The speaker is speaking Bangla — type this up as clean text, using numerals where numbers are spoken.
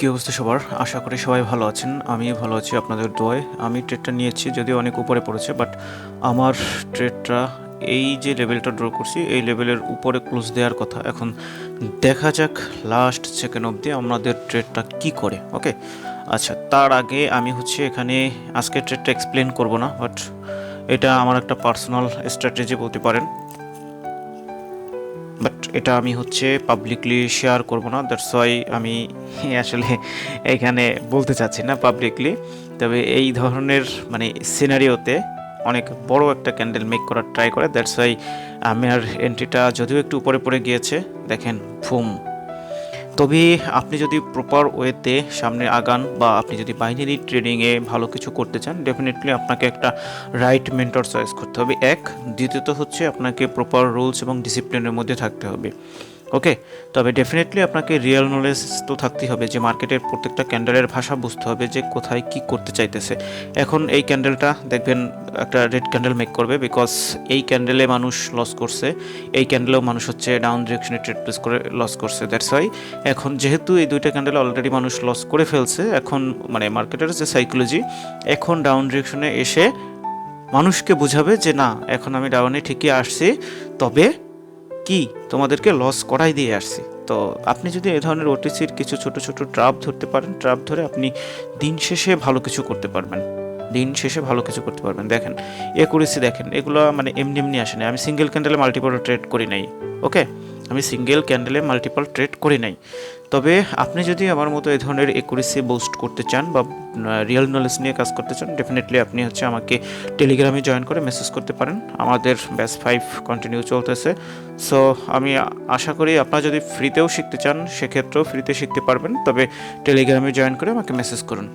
কী অবস্থা সবার? আশা করি সবাই ভালো আছেন। আমি ভালো আছি আপনাদের দোয়ায়। আমি ট্রেডটা নিয়েছি, যদিও অনেক উপরে পড়েছে, বাট আমার ট্রেডটা এই যে লেভেলটা ড্র করছি এই লেভেলের উপরে ক্লোজ দেওয়ার কথা। এখন দেখা যাক লাস্ট সেকেন্ড অবধি আমাদের ট্রেডটা কি করে। ওকে, আচ্ছা, তার আগে আমি এখানে আজকে ট্রেডটা এক্সপ্লেন করব না, বাট এটা আমার একটা পার্সোনাল স্ট্র্যাটেজি বলতে পারেন। বাট এটা আমি পাবলিকলি শেয়ার করব না, দ্যাটস ওয়াই আমি আসলে এখানে বলতে চাচ্ছি না পাবলিকলি। তবে এই ধরনের মানে সিনারিওতে অনেক বড় একটা ক্যান্ডেল মেক করার ট্রাই করে, দ্যাটস ওয়াই আমার এন্ট্রিটা যদিও একটু উপরে পড়ে গিয়েছে, দেখেন ফুম। তবে আপনি যদি প্রপার ওয়েতে সামনে আগান বা আপনি যদি বাইনারি ট্রেডিংয়ে ভালো কিছু করতে চান, ডেফিনেটলি আপনাকে একটা রাইট মেন্টর চয়েস করতে হবে। দ্বিতীয়ত আপনাকে প্রপার রুলস এবং ডিসিপ্লিনের মধ্যে থাকতে হবে। ওকে, তবে ডেফিনেটলি আপনাকে রিয়েল নলেজ তো থাকতেই হবে, যে মার্কেটের প্রত্যেকটা ক্যান্ডেলের ভাষা বুঝতে হবে যে কোথায় কি করতে চাইতেছে। এখন এই ক্যান্ডেলটা দেখবেন একটা রেড ক্যান্ডেল মেক করবে, বিকজ এই ক্যান্ডেলে মানুষ লস করছে, এই ক্যান্ডেলেও মানুষ ডাউন ডিরেকশনে ট্রেড প্লেস করে লস করছে। দ্যাটস ওয়াই এখন যেহেতু এই দুইটা ক্যান্ডেলে অলরেডি মানুষ লস করে ফেলছে, এখন মানে মার্কেটের যে সাইকোলজি এখন ডাউন ডিরেকশনে এসে মানুষকে বোঝাবে যে না, এখন আমি ডাউনে ঠিকই আসছি, তবে কি তোমাদেরকে লস করাই দিয়ে আসছি। তো আপনি যদি এই ধরনের ওটিসির কিছু ছোট ছোট ট্রাপ ধরতে পারেন, ট্রাপ ধরে আপনি দিন শেষে ভালো কিছু করতে পারবেন। দেখেন একুরেসি, দেখেন এগুলো মানে এমনি এমনি আসে না। আমি সিঙ্গেল ক্যান্ডেলে মাল্টিপল ট্রেড করি নাই। ওকে, আমি সিঙ্গেল ক্যান্ডেলে মাল্টিপল ট্রেড করি নাই। তবে আপনি যদি আমার মতো এই ধরনের একুরেসি বুস্ট করতে চান বা রিয়েল নলেজ নিয়ে কাজ করতে চান, ডেফিনেটলি আপনি আমাকে টেলিগ্রামে জয়েন করে মেসেজ করতে পারেন। আমাদের ব্যাচ 5 কন্টিনিউ চলতেছে। সো আমি আশা করি আপনারা যদি ফ্রিতেও শিখতে চান, সেক্ষেত্রেও ফ্রিতে শিখতে পারবেন, তবে টেলিগ্রামে জয়েন করে আমাকে মেসেজ করুন।